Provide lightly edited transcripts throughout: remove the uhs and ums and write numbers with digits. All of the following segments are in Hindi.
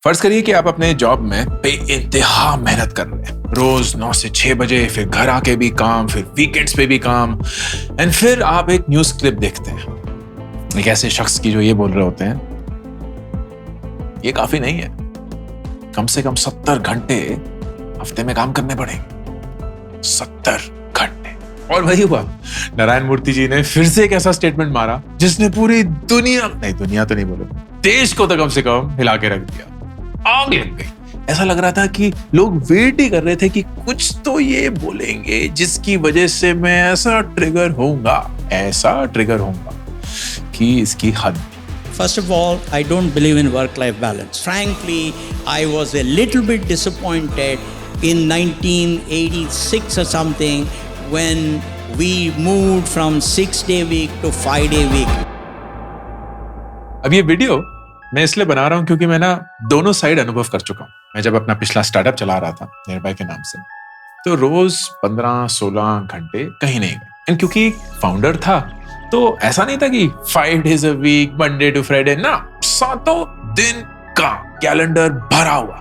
फर्ज करिए कि आप अपने जॉब में बेइंतहा मेहनत कर रहे हैं, रोज 9 से 6 बजे, फिर घर आके भी काम, फिर वीकेंड्स पे भी काम, एंड फिर आप एक न्यूज क्लिप देखते हैं एक ऐसे शख्स की जो ये बोल रहे होते हैं, ये काफी नहीं है, कम से कम 70 घंटे हफ्ते में काम करने पड़ेंगे। 70 घंटे। और वही हुआ, नारायण मूर्ति जी ने फिर से एक ऐसा स्टेटमेंट मारा जिसने पूरी दुनिया तो नहीं बोलो, देश को तो कम से कम हिला के रख दिया। आग लग गई। ऐसा लग रहा था कि लोग वेट ही कर रहे थे कि कुछ तो ये बोलेंगे जिसकी वजह से मैं ऐसा ट्रिगर होऊंगा कि इसकी हद। First of all, I don't believe in work-life balance. Frankly, I was a little bit disappointed in 1986 or something when we moved from 6-day week to 5-day week. अब ये वीडियो मैं इसलिए बना रहा हूं क्योंकि मैं ना दोनों साइड अनुभव कर चुका हूं। मैं जब अपना पिछला स्टार्टअप चला रहा था निर्भय के नाम से, तो रोज 15-16 घंटे कहीं नहीं गए। एंड क्योंकि फाउंडर था तो ऐसा नहीं था कि 5 days a week, Monday to Friday, ना, 7 दिन का कैलेंडर भरा हुआ,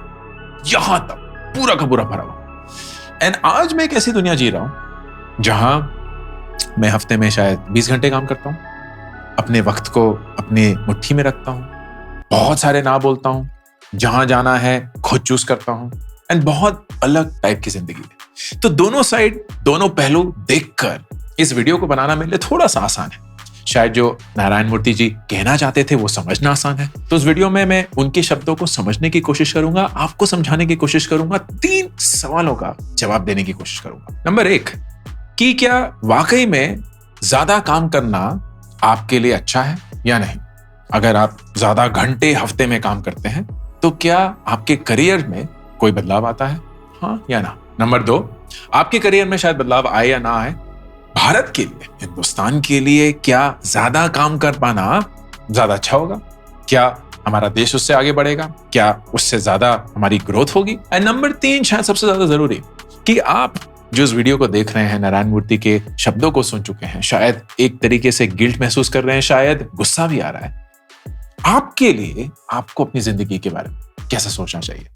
यहां तक पूरा का पूरा भरा हुआ। एंड आज मैं एक ऐसी दुनिया जी रहा हूं जहां मैं हफ्ते में शायद 20 घंटे काम करता हूं, अपने वक्त को अपनी मुट्ठी में रखता हूं, बहुत सारे ना बोलता हूं, जहां जाना है खुद चूज करता हूं, एंड बहुत अलग टाइप की जिंदगी है। तो दोनों साइड, दोनों पहलू देखकर इस वीडियो को बनाना मेरे लिए थोड़ा सा आसान है। शायद जो नारायण मूर्ति जी कहना चाहते थे वो समझना आसान है। तो इस वीडियो में मैं उनके शब्दों को समझने की कोशिश करूंगा, आपको समझाने की कोशिश करूंगा, 3 सवालों का जवाब देने की कोशिश करूंगा। नंबर 1, कि क्या वाकई में ज्यादा काम करना आपके लिए अच्छा है या नहीं? अगर आप ज्यादा घंटे हफ्ते में काम करते हैं तो क्या आपके करियर में कोई बदलाव आता है, हाँ या ना? नंबर 2, आपके करियर में शायद बदलाव आए या ना आए, भारत के लिए, हिंदुस्तान के लिए क्या ज्यादा काम कर पाना ज्यादा अच्छा होगा? क्या हमारा देश उससे आगे बढ़ेगा? क्या उससे ज्यादा हमारी ग्रोथ होगी? एंड नंबर 3, शायद सबसे ज्यादा जरूरी, कि आप जो इस वीडियो को देख रहे हैं, नारायण मूर्ति के शब्दों को सुन चुके हैं, शायद एक तरीके से गिल्ट महसूस कर रहे हैं, शायद गुस्सा भी आ रहा है। आपके लिए आपको अपनी जिंदगी के बारे में कैसा सोचना चाहिए?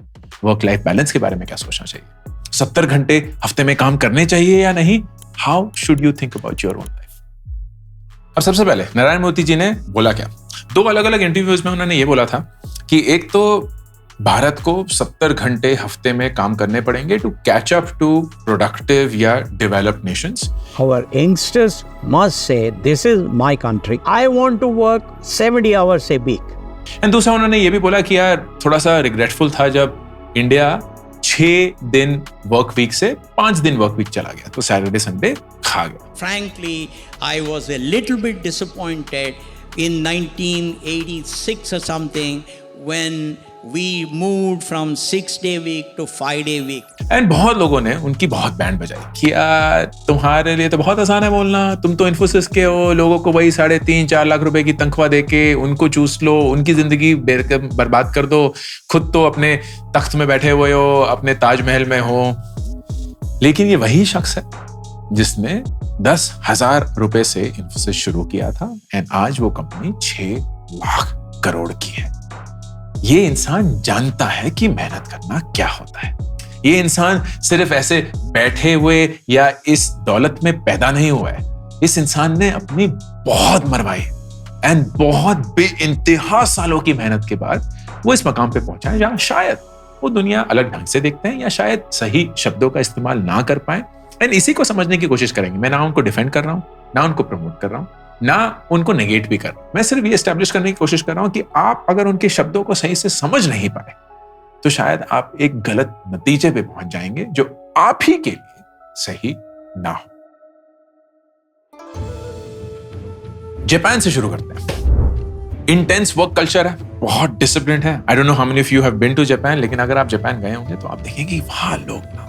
वर्क लाइफ बैलेंस के बारे में क्या सोचना चाहिए? 70 घंटे हफ्ते में काम करने चाहिए या नहीं? How should you think about your own life? अब सबसे पहले नारायण मूर्ति जी ने बोला क्या? 2 अलग अलग इंटरव्यूज में उन्होंने ये बोला था कि एक तो भारत को 70 घंटे हफ्ते में काम करने पड़ेंगे to catch up to productive या developed nations. Our youngsters must say, this is my country. I want to work 70 hours a week. And दूसरा उन्होंने ये भी बोला कि यार थोड़ा सा रिग्रेटफुल था जब इंडिया 6 दिन वर्क वीक से 5 दिन वर्क वीक चला गया, तो सैटरडे संडे खा गया। Frankly, I was a little bit disappointed in 1986 or something when we moved from 6-day week to 5-day week. And बहुत लोगों ने उनकी बहुत बैंड बजाई कि यार तुम्हारे लिए तो बहुत आसान है बोलना, तुम तो इन्फोसिस के हो, लोगों को वही 3.5-4 लाख रुपए की तनख्वाह देके उनको चूस लो, उनकी जिंदगी बर्बाद कर दो, खुद तो अपने तख्त में बैठे हुए हो, अपने ताजमहल में हो। लेकिन ये वही शख्स है जिसने 10,000 रुपए से इन्फोसिस शुरू किया था, एंड आज वो कंपनी 6 लाख करोड़ की है। ये इंसान जानता है कि मेहनत करना क्या होता है। ये इंसान सिर्फ ऐसे बैठे हुए या इस दौलत में पैदा नहीं हुआ है। इस इंसान ने अपनी बहुत मरवाई एंड बहुत बेइंतहा सालों की मेहनत के बाद वो इस मकाम पे पहुंचा है जहां शायद वो दुनिया अलग ढंग से देखते हैं या शायद सही शब्दों का इस्तेमाल ना कर पाए। एंड इसी को समझने की कोशिश करेंगे। मैं ना उनको डिफेंड कर रहा हूं, ना उनको प्रमोट कर रहा हूं, ना उनको नेगेट भी कर रहा हूं। मैं सिर्फ ये एस्टैब्लिश करने की कोशिश कर रहा हूं कि आप अगर उनके शब्दों को सही से समझ नहीं पाए तो शायद आप एक गलत नतीजे पे पहुंच जाएंगे जो आप ही के लिए सही ना हो। जापान से शुरू करते हैं। इंटेंस वर्क कल्चर है, बहुत डिसिप्लिन है। I don't know how many of you have been to Japan, लेकिन अगर आप जापान गए होंगे तो आप देखेंगे वहां लोग ना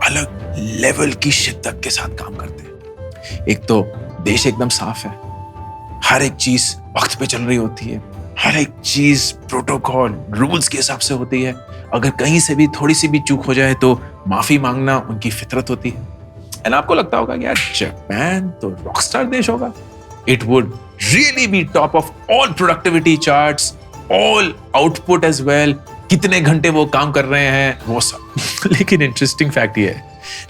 अलग लेवल की शिद्दत के साथ काम करते हैं। एक तो देश एकदम साफ है, हर एक चीज वक्त पे चल रही होती है, हर एक चीज प्रोटोकॉल रूल्स के हिसाब से होती है। अगर कहीं से भी थोड़ी सी भी चूक हो जाए तो माफी मांगना उनकी फितरत होती है। एंड आपको लगता होगा कि यार जापान तो रॉकस्टार देश होगा, it would really be top of all productivity charts, all output as well, कितने घंटे वो काम कर रहे हैं, वो सब। लेकिन इंटरेस्टिंग फैक्ट ये है,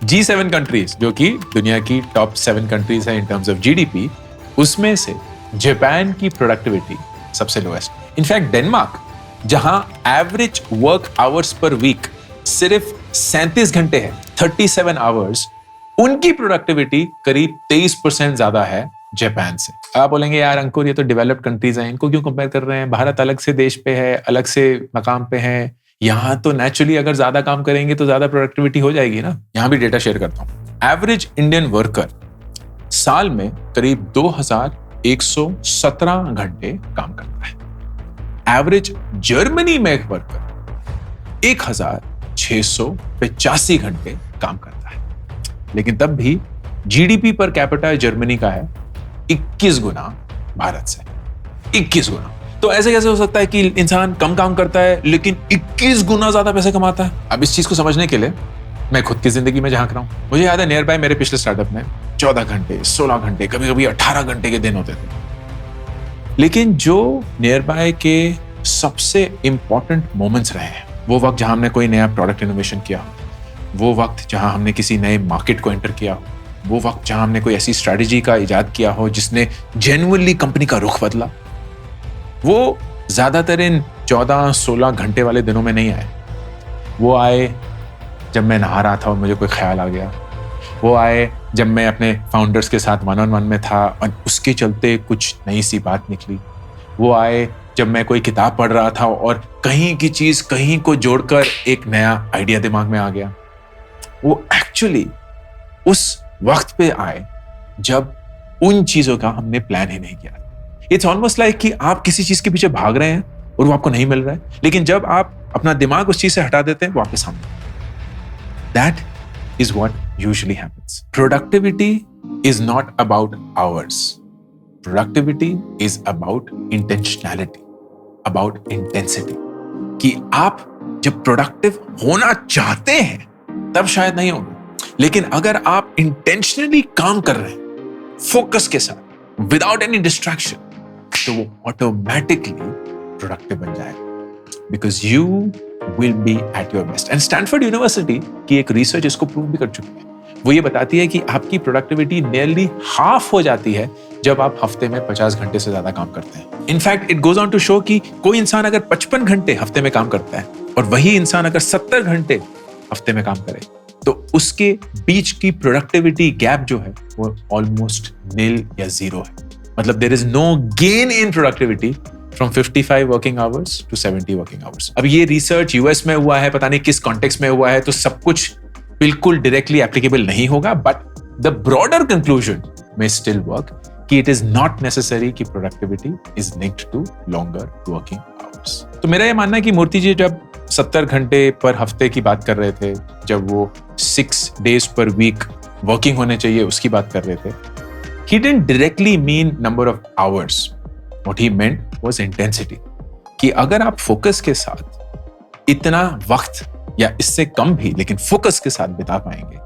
G7 कंट्रीज जो कि दुनिया की टॉप 7 कंट्रीज है इन टर्म्स ऑफ जीडीपी, उसमें से जापान की प्रोडक्टिविटी सबसे लोएस्ट। इनफैक्ट डेनमार्क, जहां average work hours per week सिर्फ 37 घंटे है, 37 आवर्स, उनकी प्रोडक्टिविटी करीब 23% ज्यादा है जापान से। आप बोलेंगे यार अंकुर, ये तो डेवलप्ड कंट्रीज हैं, इनको क्यों कंपेयर कर रहे हैं? भारत अलग से देश पे है, अलग से मकाम पे है। यहाँ तो नेचुरली अगर ज्यादा काम करेंगे तो ज्यादा प्रोडक्टिविटी हो जाएगी ना। यहाँ भी डेटा शेयर करता हूँ। एवरेज इंडियन वर्कर साल में करीब 2117 घंटे काम करता है। एवरेज जर्मनी में एक वर्कर 1685 घंटे काम करता है। लेकिन तब भी जीडीपी पर कैपिटा जर्मनी का है 21 गुना भारत से, 21 गुना। तो ऐसे कैसे हो सकता है कि इंसान कम काम करता है लेकिन 21 गुना ज्यादा पैसे कमाता है? अब इस चीज को समझने के लिए मैं खुद की जिंदगी में झांक रहा हूं। मुझे याद है नियर बाय मेरे पिछले स्टार्टअप में 14 घंटे, 16 घंटे, कभी कभी 18 घंटे के दिन होते थे। लेकिन जो नियर बाय के सबसे इंपॉर्टेंट मोमेंट्स रहे हैं, वो वक्त जहां हमने कोई नया प्रोडक्ट इनोवेशन किया, वो वक्त जहां हमने किसी नए मार्केट को एंटर किया, वो वक्त जहां हमने कोई ऐसी स्ट्रैटेजी का इजाद किया हो जिसने जेन्युइनली कंपनी का रुख बदला, वो ज्यादातर इन 14-16 घंटे वाले दिनों में नहीं आए। वो आए जब मैं नहा रहा था और मुझे कोई ख्याल आ गया। वो आए जब मैं अपने फाउंडर्स के साथ 1-on-1 में था और उसके चलते कुछ नई सी बात निकली। वो आए जब मैं कोई किताब पढ़ रहा था और कहीं की चीज कहीं को जोड़कर एक नया आइडिया दिमाग में आ गया। वो एक्चुअली उस वक्त पे आए जब उन चीजों का हमने प्लान ही नहीं किया। इट्स ऑलमोस्ट लाइक कि आप किसी चीज के पीछे भाग रहे हैं और वो आपको नहीं मिल रहा है, लेकिन जब आप अपना दिमाग उस चीज से हटा देते हैं वो आपके सामने। That is what usually happens. Productivity is not about hours. Productivity is about intentionality, about intensity. कि आप जब प्रोडक्टिव होना चाहते हैं तब शायद नहीं होंगे, लेकिन अगर आप इंटेंशनली काम कर रहे हैं फोकस के साथ, विदाउट एनी डिस्ट्रैक्शन, तो वो ऑटोमेटिकली प्रोडक्टिव बन जाएगा, because you will be at your best. And Stanford university की एक रिसर्च इसको प्रूव भी कर चुकी है। वो ये बताती है कि आपकी प्रोडक्टिविटी नियरली हाफ हो जाती है जब आप हफ्ते में 50 घंटे से ज्यादा काम करते हैं। In fact it goes on to show कि कोई इंसान अगर 55 घंटे हफ्ते में काम करता है और वही इंसान अगर 70 घंटे हफ्ते में काम करे, तो उसके बीच की प्रोडक्टिविटी गैप जो है वो ऑलमोस्ट नील या जीरो है। मतलब there is no gain in productivity from 55 working hours to 70 working hours. अब ये रिसर्च यूएस में हुआ है, पता नहीं किस कॉन्टेक्स्ट में हुआ है, तो सब कुछ बिल्कुल डायरेक्टली एप्लीकेबल नहीं होगा, बट द ब्रॉडर कंक्लूजन में स्टिल वर्क कि इट इज नॉट नेसेसरी कि productivity is linked to longer working hours. तो मेरा ये मानना है कि मूर्ति जी जब 70 घंटे पर हफ्ते की बात कर रहे थे, जब वो 6 days per week वर्किंग होने चाहिए उसकी बात कर रहे थे, he didn't directly mean number of hours. What he meant was intensity. कि अगर आप फोकस के साथ इतना वक्त या इससे कम भी लेकिन फोकस के साथ बिता पाएंगे,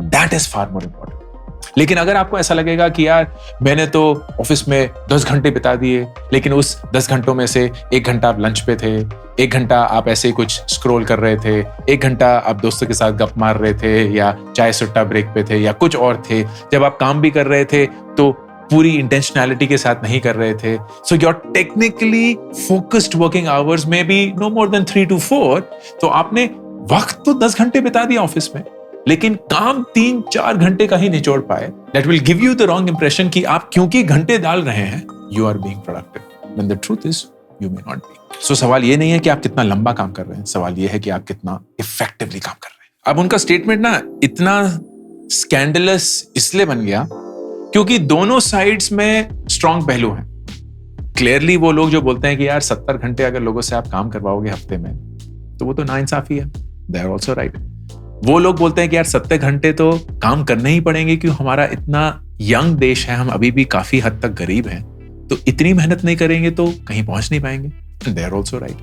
that is far more important. लेकिन अगर आपको ऐसा लगेगा कि यार मैंने तो ऑफिस में 10 घंटे बिता दिए, लेकिन उस 10 घंटों में से 1 घंटा आप लंच पे थे, 1 घंटा आप ऐसे ही कुछ स्क्रॉल कर रहे थे, 1 घंटा आप दोस्तों के साथ गप मार रहे थे या चाय सुट्टा ब्रेक पे थे या कुछ और थे, जब आप काम भी कर रहे थे तो पूरी इंटेंशनैलिटी के साथ नहीं कर रहे थे, so your technically focused working hours में be no more than 3 to 4, तो आपने वक्त तो 10 घंटे बिता दिया ऑफिस में, लेकिन काम 3-4 घंटे का ही निचोड़ पाए। That will give you the wrong impression कि आप क्योंकि घंटे डाल रहे हैं you are being productive, when the truth is you may not be. So सवाल ये नहीं है कि आप कितना लंबा काम कर रहे हैं, सवाल ये है कि आप कितना इफेक्टिवली काम कर रहे हैं। अब उनका स्टेटमेंट ना इतना स्कैंडलस इसलिए बन गया क्योंकि दोनों साइड्स में स्ट्रॉन्ग पहलू हैं। क्लियरली वो लोग जो बोलते हैं कि यार 70 घंटे अगर लोगों से आप काम करवाओगे हफ्ते में, तो वो तो नाइंसाफी है, दे आर ऑल्सो राइट। वो लोग बोलते हैं कि यार 70 घंटे तो काम करने ही पड़ेंगे क्योंकि हमारा इतना यंग देश है, हम अभी भी काफी हद तक गरीब हैं, तो इतनी मेहनत नहीं करेंगे तो कहीं पहुंच नहीं पाएंगे। They are also right.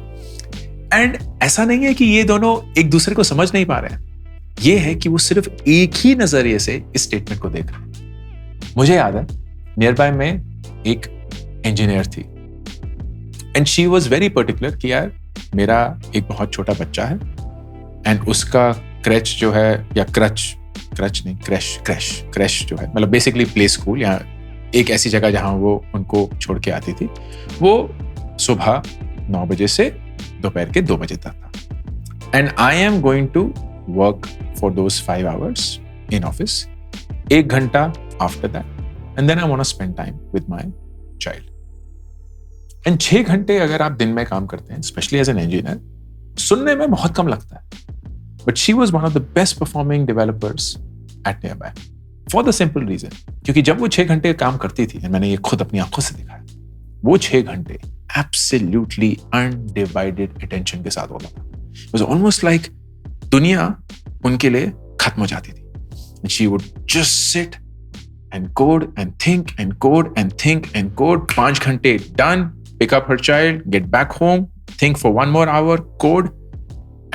And ऐसा नहीं है कि ये दोनों एक दूसरे को समझ नहीं पा रहे हैं, ये है कि वो सिर्फ एक ही नजरिए से इस स्टेटमेंट को देख रहे हैं। मुझे याद है नियर बाय में एक इंजीनियर थी and she was very particular कि यार मेरा एक बहुत छोटा बच्चा है एंड उसका क्रैच जो है, या क्रैश जो है, मतलब बेसिकली प्ले स्कूल या एक ऐसी जगह जहां वो उनको छोड़ के आती थी, वो सुबह 9 बजे से दोपहर के 2 बजे तक था। And I am going to work for those 5 hours in office, 1 घंटा after that, and then I want to spend time with my child. And 6 घंटे अगर आप दिन में काम करते हैं, स्पेशली एज एन इंजीनियर, सुनने में बहुत कम लगता है, but she was one of the best performing developers at nearby, for the simple reason, क्योंकि जब वो 6 घंटे काम करती थी, मैंने ये खुद अपनी आंखों से दिखाया, वो 6 घंटे एब्सोल्युटली अनडिवाइडेड अटेंशन के साथ होता था। इट वाज ऑलमोस्ट लाइक दुनिया उनके लिए खत्म हो जाती थी। She would just sit and code and think and code and think and code, 5 घंटे done, pick up her child, get back home, think for 1 more hour, code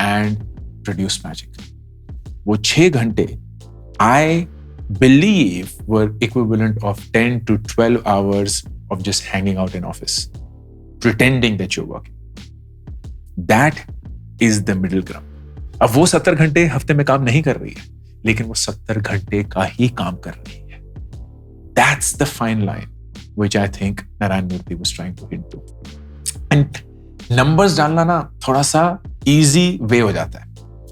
and produce magic. वो 6 घंटे I believe were equivalent of 10 to 12 hours of just hanging out in office, pretending that you're working. That is the middle ground. अब वो 70 घंटे हफ्ते में काम नहीं कर रही है, लेकिन वो 70 घंटे का ही काम कर रही है. That's the fine line which I think Narayan Murthy was trying to hint to. And numbers डालना ना थोड़ा सा easy way हो जाता है.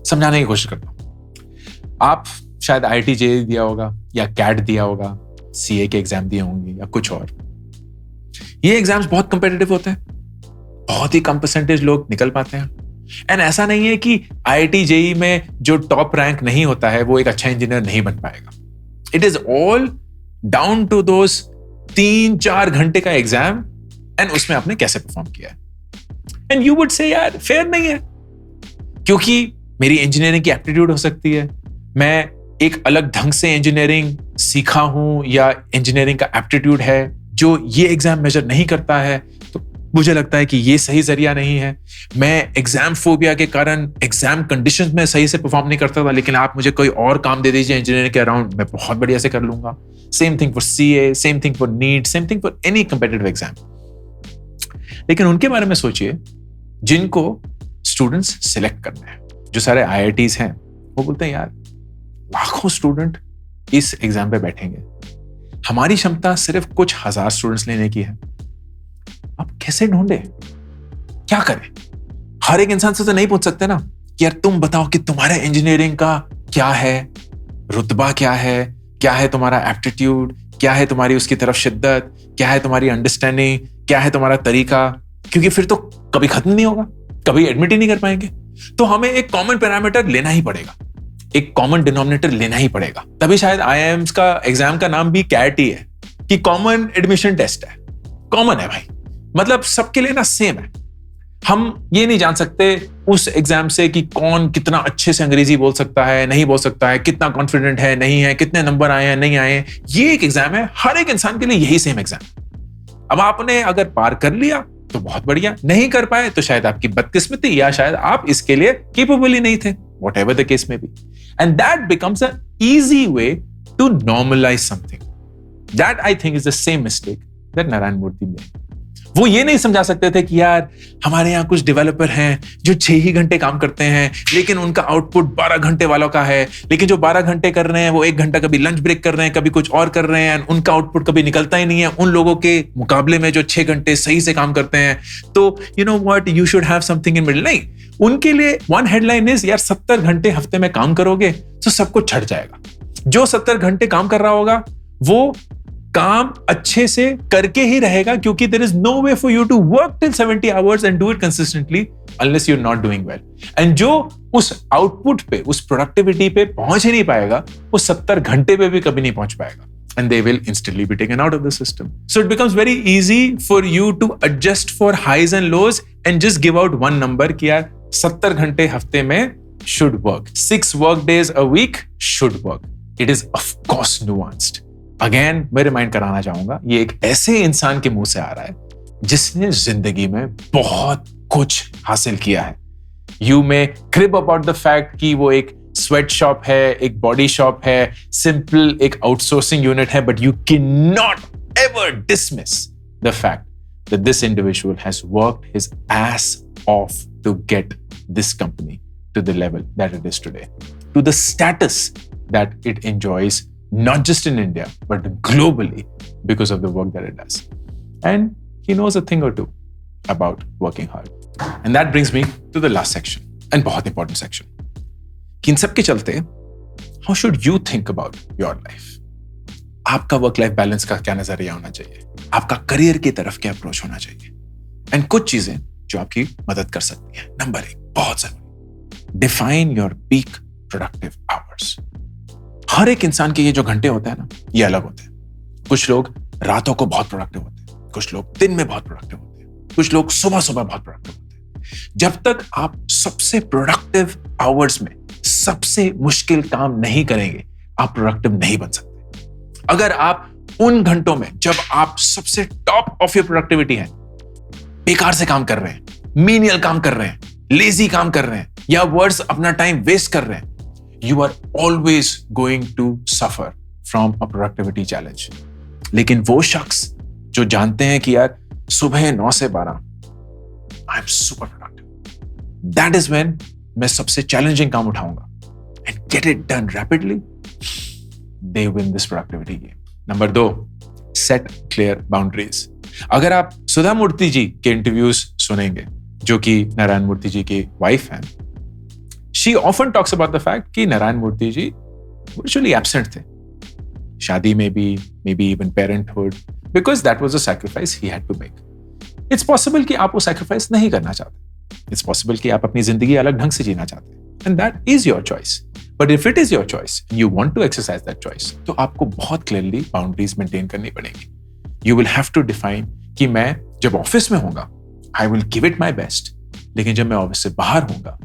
समझाने की कोशिश करता हूँ. आप शायद IIT JEE दिया होगा या CAT दिया होगा, CA के एग्जाम दिए होंगे या कुछ और. ये एग्जाम्स बहुत कंपेटिटिव होते हैं, बहुत ही कम परसेंटेज लोग निकल पाते हैं. एंड ऐसा नहीं है कि IIT JEE में जो टॉप रैंक नहीं होता है वो एक अच्छा इंजीनियर नहीं बन पाएगा. It is all down to those 3-4 घंटे का एग्जाम एंड उसमें आपने कैसे परफॉर्म किया है. एंड यू वुड से यार फेयर नहीं है, क्योंकि मेरी इंजीनियरिंग की एप्टीट्यूड हो सकती है, मैं एक अलग ढंग से इंजीनियरिंग सीखा हूं या इंजीनियरिंग का एप्टीट्यूड है जो ये एग्जाम मेजर नहीं करता है, तो मुझे लगता है कि ये सही जरिया नहीं है. मैं एग्जाम फोबिया के कारण एग्जाम कंडीशंस में सही से परफॉर्म नहीं करता था, लेकिन आप मुझे कोई और काम दे दीजिए इंजीनियरिंग के अराउंड, मैं बहुत बढ़िया से कर लूंगा. Same thing for CA, same thing for NEET, same thing for any competitive exam. लेकिन उनके बारे में सोचिए जिनको स्टूडेंट्स सिलेक्ट करना है. जो सारे IITs हैं वो बोलते हैं यार लाखों स्टूडेंट इस एग्जाम पे बैठेंगे, हमारी क्षमता सिर्फ कुछ हजार स्टूडेंट्स लेने की है. अब कैसे ढूंढे, क्या करें? हर एक इंसान से तो नहीं पूछ सकते ना कि यार तुम बताओ कि तुम्हारे इंजीनियरिंग का क्या है, रुतबा क्या है तुम्हारा एप्टीट्यूड, क्या है तुम्हारी उसकी तरफ शिद्दत, क्या है तुम्हारी अंडरस्टैंडिंग, क्या है तुम्हारा तरीका, क्योंकि फिर तो कभी खत्म नहीं होगा, कभी एडमिट ही नहीं कर पाएंगे. तो हमें एक कॉमन पैरामीटर लेना ही पड़ेगा, एक कॉमन डिनोमिनेटर लेना ही पड़ेगा. तभी शायद IIMs का एग्जाम का नाम भी CAT ही है, कि कॉमन एडमिशन टेस्ट है. कॉमन है भाई, मतलब सबके लिए ना सेम है. हम ये नहीं जान सकते उस एग्जाम से कि कौन कितना अच्छे से अंग्रेजी बोल सकता है, नहीं बोल सकता है, कितना कॉन्फिडेंट है, नहीं है, कितने नंबर आए हैं, नहीं आए. ये एक एग्जाम है, हर एक इंसान के लिए यही सेम एग्जाम. अब आपने अगर पार कर लिया तो बहुत बढ़िया, नहीं कर पाए तो शायद आपकी बदकिस्मती या शायद आप इसके लिए केपेबल ही नहीं थे, whatever the case may be. And that becomes an easy way to normalize something. That I think is the same mistake that Narayan Murthy made. वो ये नहीं समझा सकते थे कि यार हमारे यहाँ कुछ डेवलपर हैं जो 6 ही घंटे काम करते हैं, लेकिन उनका आउटपुट 12 घंटे वालों का है. लेकिन जो 12 घंटे कर रहे हैं वो 1 घंटा कभी लंच ब्रेक कर रहे हैं, कभी कुछ और कर रहे हैं, उनका आउटपुट कभी निकलता ही नहीं है उन लोगों के मुकाबले में जो 6 घंटे सही से काम करते हैं. तो you know what, you should have something in middle. नहीं, उनके लिए वन हेडलाइन इज यार 70 घंटे हफ्ते में काम करोगे तो सब कुछ छट जाएगा. जो 70 घंटे काम कर रहा होगा वो काम अच्छे से करके ही रहेगा, क्योंकि there is no way for you to work till 70 hours and do it consistently unless you're not doing well. And जो उस आउटपुट पे, उस प्रोडक्टिविटी पे पहुंच ही नहीं पाएगा, वो 70 घंटे पे भी कभी नहीं पहुंच पाएगा. And they will instantly be taken out of the system. So it becomes very easy for you to adjust for highs and lows and just give out one number कि यार 70 घंटे हफ्ते में should work. 6 work days a week should work. It is of course nuanced. Again मैं रिमाइंड कराना चाहूंगा, ये एक ऐसे इंसान के मुंह से आ रहा है जिसने जिंदगी में बहुत कुछ हासिल किया है. You may crib about the fact कि वो एक स्वेट शॉप है, एक बॉडी शॉप है, सिंपल एक आउटसोर्सिंग यूनिट है, but you can not ever dismiss the fact that this individual has worked his ass off to get this company to the level that it is today, to the status that it enjoys, not just in India, but globally because of the work that it does. And he knows a thing or two about working hard. And that brings me to the last section, and बहुत important section. कि इन सब के चलते, how should you think about your life? आपका वर्क लाइफ बैलेंस का क्या नजरिया होना चाहिए? आपका करियर की तरफ क्या अप्रोच होना चाहिए? एंड कुछ चीजें जो आपकी मदद कर सकती हैं. नंबर 1, बहुत जरूरी, define your peak productive hours. हर एक इंसान के ये जो घंटे होते हैं ना, ये अलग होते हैं. कुछ लोग रातों को बहुत प्रोडक्टिव होते हैं, कुछ लोग दिन में बहुत प्रोडक्टिव होते हैं, कुछ लोग सुबह सुबह बहुत प्रोडक्टिव होते हैं. जब तक आप सबसे प्रोडक्टिव आवर्स में सबसे मुश्किल काम नहीं करेंगे, आप प्रोडक्टिव नहीं बन सकते. अगर आप उन घंटों में जब आप सबसे टॉप ऑफ योर प्रोडक्टिविटी है, बेकार से काम कर रहे हैं, मीनियल काम कर रहे हैं, लेजी काम कर रहे हैं, या वर्ड्स अपना टाइम वेस्ट कर रहे हैं, you are always going to suffer from a productivity challenge. लेकिन वो शख्स जो जानते हैं कि यार सुबह 9 से 12 I am super productive, that is when मैं सबसे चैलेंजिंग काम उठाऊंगा and get it done rapidly, they win this productivity game. Number 2, set clear boundaries. अगर आप सुधा मूर्ति जी के इंटरव्यूज सुनेंगे, जो कि नारायण मूर्ति जी की वाइफ हैं, she often talks about the fact कि नारायण मूर्ति जी virtually absent थे. शादी में भी, maybe even parenthood, because that was a sacrifice he had to make. It's possible कि आप वो sacrifice नहीं करना चाहते. It's possible कि आप अपनी जिंदगी अलग ढंग से जीना चाहते हैं. And that is your choice. But if it is your choice, you want to exercise that choice, तो आपको बहुत clearly boundaries maintain करनी पड़ेंगी. You will have to define कि मैं जब ऑफिस में होऊंगा, I will give it my best. लेकिन जब मैं ऑफिस से बाहर होऊंगा,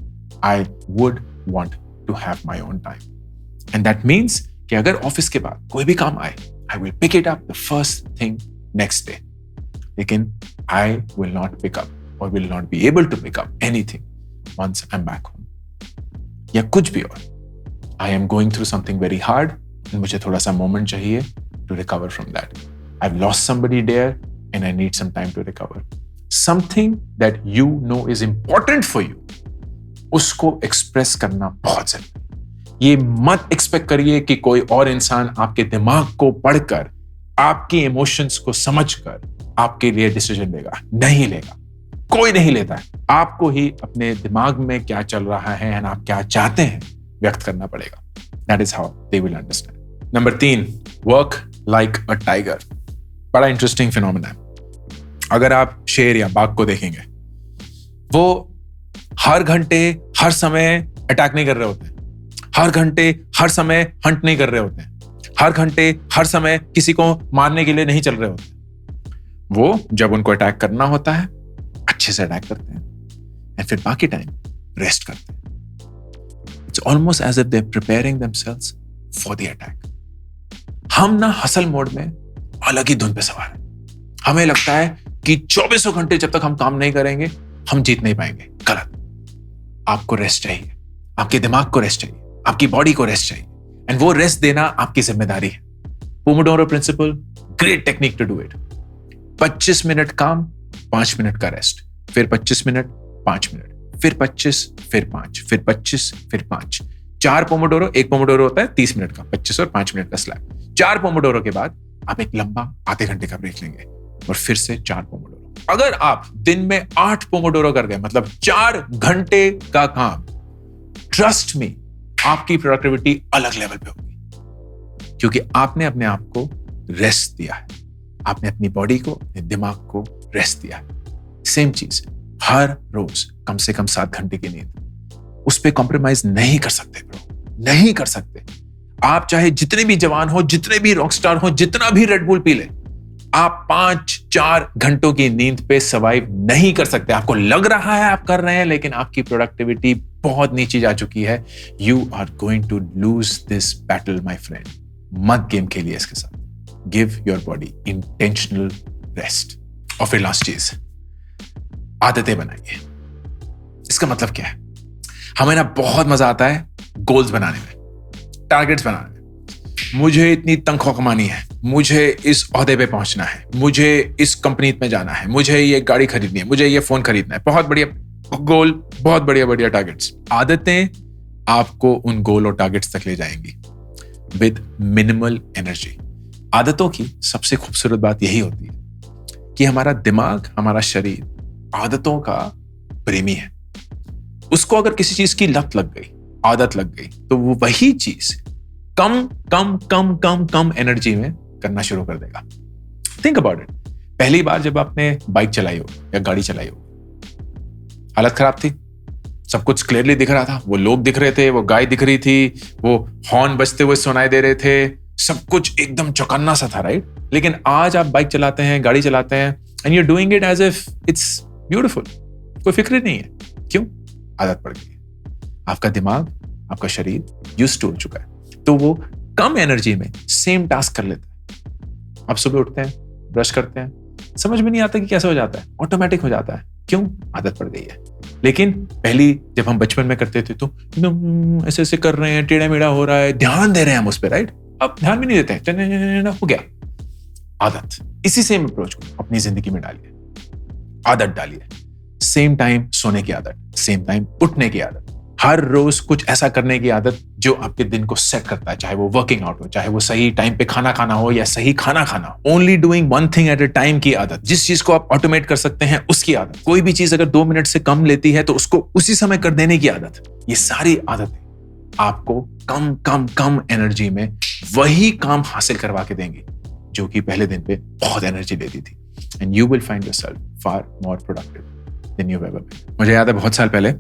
I would want to have my own time. And that means कि अगर ऑफिस के बाद कोई भी काम आए, I will pick it up the first thing next day. लेकिन I will not pick up or will not be able to pick up anything once I'm back home. या कुछ भी और. I am going through something very hard and मुझे थोड़ा सा moment चाहिए to recover from that. I've lost somebody dear and I need some time to recover. Something that you know is important for you, उसको एक्सप्रेस करना बहुत जरूरी. ये मत एक्सपेक्ट करिए कि कोई और इंसान आपके दिमाग को पढ़कर, आपके इमोशंस को समझकर आपके लिए डिसीजन लेगा. नहीं लेगा, कोई नहीं लेता है. आपको ही अपने दिमाग में क्या चल रहा है और आप क्या चाहते हैं व्यक्त करना पड़ेगा. That is how they will understand. Number 3, work like a tiger. बड़ा इंटरेस्टिंग फिनोमेना है. अगर आप शेर या बाघ को देखेंगे, वो हर घंटे हर समय अटैक नहीं कर रहे होते हैं, हर घंटे हर समय हंट नहीं कर रहे होते हैं, हर घंटे हर समय किसी को मारने के लिए नहीं चल रहे होते. वो जब उनको अटैक करना होता है, अच्छे से अटैक करते हैं और फिर बाकी टाइम रेस्ट करते हैं. It's almost as if they are preparing themselves for the attack. हम ना हसल मोड में अलग ही धुन पे सवार हैं. हमें लगता है कि 24 घंटे जब तक हम काम नहीं करेंगे, हम जीत नहीं पाएंगे. गलत. आपको रेस्ट चाहिए, आपके दिमाग को रेस्ट चाहिए, आपकी बॉडी को रेस्ट चाहिए, एंड वो रेस्ट देना आपकी जिम्मेदारी है. Pomodoro principle, great technique to do it. 25 minute काम, 5 मिनट का रेस्ट, फिर 25 मिनट, 5 मिनट, फिर 25, फिर 5, फिर 25, फिर 5. 4 पोमोडोरो. एक पोमोडोरो होता है 30 मिनट का, 25 और 5 मिनट का स्लैब. 4 पोमोडोरो के बाद आप एक लंबा आधे घंटे का ब्रेक लेंगे और फिर से 4 पोमोडोरो. अगर आप दिन में 8 पोमोडोरो कर गए, मतलब 4 घंटे का काम, ट्रस्ट मी, आपकी प्रोडक्टिविटी अलग लेवल पे होगी, क्योंकि आपने अपने आप को रेस्ट दिया है. आपने अपनी बॉडी को, अपने दिमाग को रेस्ट दिया है. सेम चीज, हर रोज कम से कम 7 घंटे की नींद, उस पर कॉम्प्रोमाइज नहीं कर सकते ब्रो, नहीं कर सकते. आप चाहे जितने भी जवान हो, जितने भी रॉकस्टार हो, जितना भी रेड बुल पी ले, आप 5-4 घंटों की नींद पे सर्वाइव नहीं कर सकते. आपको लग रहा है आप कर रहे हैं, लेकिन आपकी प्रोडक्टिविटी बहुत नीचे जा चुकी है. You are going to lose this battle my friend. मत गेम खेलिए इसके साथ. Give your body intentional rest. और फिर लास्ट चीज, आदतें बनाइए. इसका मतलब क्या है? हमें ना बहुत मजा आता है गोल्स बनाने में, टारगेट्स बनाने में. मुझे इतनी तनख्वाह कमानी है, मुझे इस ओहदे पे पहुंचना है, मुझे इस कंपनी में जाना है, मुझे ये गाड़ी खरीदनी है, मुझे ये फोन खरीदना है. बहुत बढ़िया, गोल, बहुत बढ़िया बढ़िया टारगेट्स। आदतें आपको उन गोल और टारगेट्स तक ले जाएंगी विद मिनिमल एनर्जी। आदतों की सबसे खूबसूरत बात यही होती है कि हमारा दिमाग, हमारा शरीर आदतों का प्रेमी है। उसको अगर किसी चीज की लत लग गई, आदत लग गई, तो वो वही चीज कम कम कम कम कम एनर्जी में करना शुरू कर देगा। Think about it. पहली बार जब आपने बाइक चलाई हो या गाड़ी चलाई हो, हालत खराब थी, सब कुछ क्लियरली दिख रहा था, वो लोग दिख रहे थे, वो गाय दिख रही थी, वो हॉर्न बजते हुए सुनाई दे रहे थे, सब कुछ एकदम चौकन्ना सा था, राइट? लेकिन आज आप बाइक चलाते हैं, गाड़ी चलाते हैं, and you doing it as if it's beautiful. कोई फिक्र ही नहीं है। क्यों? आदत पड़ गई है। आपका दिमाग, आपका शरीर यूज्ड टू हो चुका है, तो वो कम एनर्जी में सेम टास्क कर लेता है। आप सुबह उठते हैं, ब्रश करते हैं, समझ में नहीं आता कि कैसे हो जाता है, ऑटोमेटिक हो जाता है। क्यों? आदत पड़ गई है। लेकिन पहली जब हम बचपन में करते थे तो ऐसे ऐसे कर रहे हैं, टेढ़ा मेढ़ा हो रहा है, ध्यान दे रहे हैं हम उस पर, राइट? अब ध्यान भी नहीं देते हैं, हो गया। आदत। इसी सेम अप्रोच को अपनी जिंदगी में डालिए, आदत डालिए। सेम टाइम सोने की आदत, सेम टाइम उठने की आदत, हर रोज कुछ ऐसा करने की आदत जो आपके दिन को सेट करता है, चाहे वो वर्किंग आउट हो, चाहे वो सही टाइम पे खाना खाना हो या सही खाना खाना हो। Only doing one thing at a time की आदत, जिस चीज को आप ऑटोमेट कर सकते हैं उसकी आदत। कोई भी चीज अगर 2 मिनट से कम लेती है तो उसको उसी समय कर देने की आदत। ये सारी आदतें आपको कम कम कम एनर्जी में वही काम हासिल करवा के देंगी जो कि पहले दिन पे बहुत एनर्जी लेती थी। And you will find yourself far more productive than you have ever been. मुझे याद है बहुत साल पहले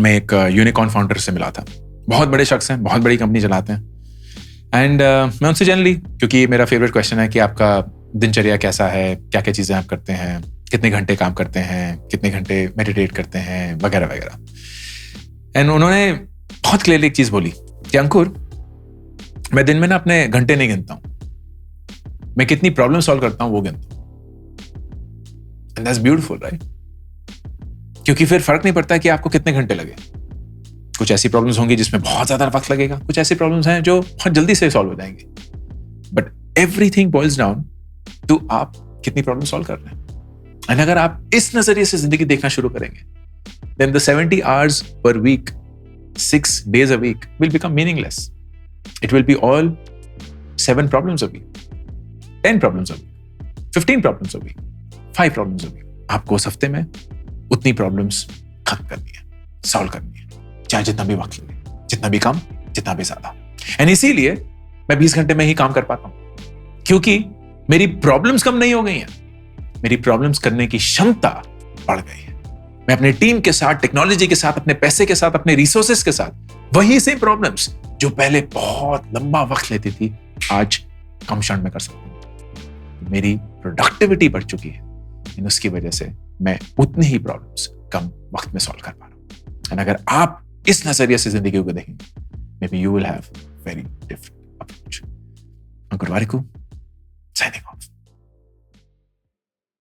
मैं एक यूनिकॉर्न फाउंडर से मिला था। बहुत बड़े शख्स हैं, बहुत बड़ी कंपनी चलाते हैं। एंड मैं उनसे जनरली, क्योंकि मेरा फेवरेट क्वेश्चन है कि आपका दिनचर्या कैसा है, क्या क्या चीज़ें आप करते हैं, कितने घंटे काम करते हैं, कितने घंटे मेडिटेट करते हैं, वगैरह वगैरह। एंड उन्होंने बहुत क्लियरली एक चीज़ बोली कि अंकुर, मैं दिन में ना अपने घंटे नहीं गिनता हूँ, मैं कितनी प्रॉब्लम सॉल्व करता हूँ वो गिनता हूँ। And that's beautiful, right? क्योंकि फिर फर्क नहीं पड़ता कि आपको कितने घंटे लगे। कुछ ऐसी प्रॉब्लम्स होंगी जिसमें बहुत ज्यादा वक्त लगेगा, कुछ ऐसी प्रॉब्लम्स हैं जो बहुत जल्दी से सॉल्व हो जाएंगी। But everything boils down to आप कितनी प्रॉब्लम सॉल्व कर रहे हैं। एंड अगर आप इस नजरिए से जिंदगी देखना शुरू करेंगे, then the 70 hours per week, 6 days a week will become meaningless. It will be all 7 problems a week, 10 problems a week, 15 problems a week, 5 problems a week. आपको उस हफ्ते में उतनी प्रॉब्लम्स खत्म करनी है, सॉल्व करनी है, चाहे जितना भी वक्त लगे, जितना भी कम, जितना भी ज्यादा। एंड इसीलिए मैं 20 घंटे में ही काम कर पाता हूं, क्योंकि मेरी प्रॉब्लम्स कम नहीं हो गई हैं, मेरी प्रॉब्लम्स करने की क्षमता बढ़ गई है। मैं अपने टीम के साथ, टेक्नोलॉजी के साथ, अपने पैसे के साथ, अपने रिसोर्सेस के साथ वही सेम प्रॉब्लम्स जो पहले बहुत लंबा वक्त लेती थी, आज कम क्षण में कर सकता हूं। मेरी प्रोडक्टिविटी बढ़ चुकी है, और उसकी वजह से मैं उतनी ही प्रॉब्लम्स कम वक्त में सॉल्व कर पा रहा हूं। एंड अगर आप इस नजरिए से जिंदगी को देखेंगे, may be you will have very different approach. Ankur Warikoo, signing off.